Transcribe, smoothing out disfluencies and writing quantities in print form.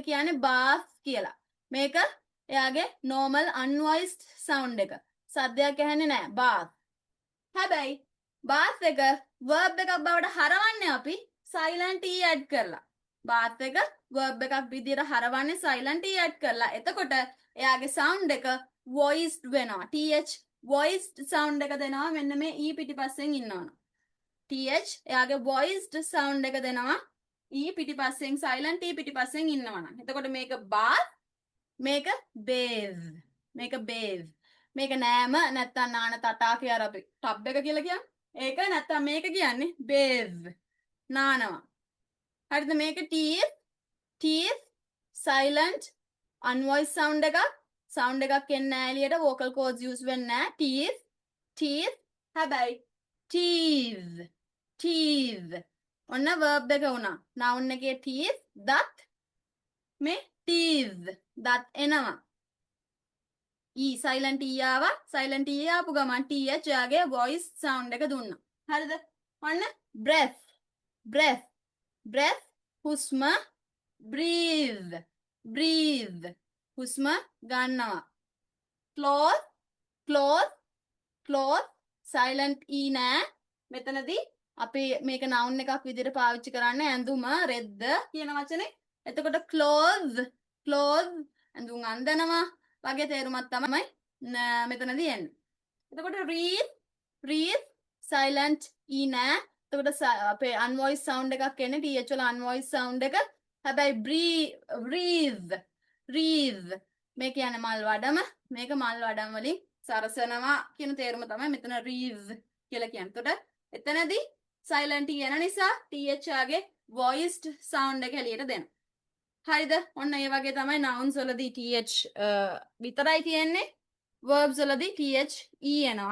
කියන්නේ bath කියලා. මේක එයාගේ normal unvoiced sound එක. සද්දයක් ඇහෙන්නේ නැහැ. bath. හැබැයි bath එක verb එකක් බවට හරවන්නේ අපි silent e add කරලා. bath එක verb එකක් විදියට හරවන්නේ silent e add කරලා. එතකොට එයාගේ sound එක voiced වෙනවා. th voiced sound එක දෙනවා මෙන්න මේ e පිටිපස්සෙන් ඉන්නවනම්. th එයාගේ voiced sound එක දෙනවා e පිටිපස්සෙන් silent e පිටිපස්සෙන් ඉන්නවනම්. එතකොට මේක bath මේක bathe. මේක bathe. මේක නෑම නැත්තම් නාන තටා කියලා අපි ටබ් එක කියලා කියන්නේ. ඒක නැත්තම් මේක කියන්නේ bathe. නානවා. හරිද මේක teeth silent unvoiced sound එකක් එන්නේ නැහැ එළියට vocal cords use වෙන්නේ නැහැ teeth හැබැයි teeth ඔන්න verb එක වුණා noun එකේ teeth දත් මේ teeth දත් එනවා e silent e ආවා silent e ආපු ගමන් th යාගේ voice sound එක දුන්නා හරිද ඔන්න breath හුස්ම breathe හුස්ම ගන්නවා cloth silent e නෑ මෙතනදී අපි මේක noun එකක් විදිහට පාවිච්චි කරන්නේ ඇඳුම රෙද්ද කියන වචනේ එතකොට clothes ඇඳුම් අඳිනවා වගේ තේරුමක් තමයි මෙතනදී එන්නේ එතකොට read silent e නෑ එතකොට අපේ unvoiced sound එකක් එන්නේ th වල unvoiced sound එක හැබැයි breathe මේ කියන්නේ මල් වඩම මේක මල් වඩම් වලින් සරසනවා කියන තේරුම තමයි මෙතන breathe කියලා කියන්නේ. එතකොට එතනදී silent e යන නිසා th යාගේ voiced sound එක එළියට දෙනවා. හරිද? ඔන්න ඒ වගේ තමයි nouns වලදී th විතරයි තියෙන්නේ. verbs වලදී th e එනවා.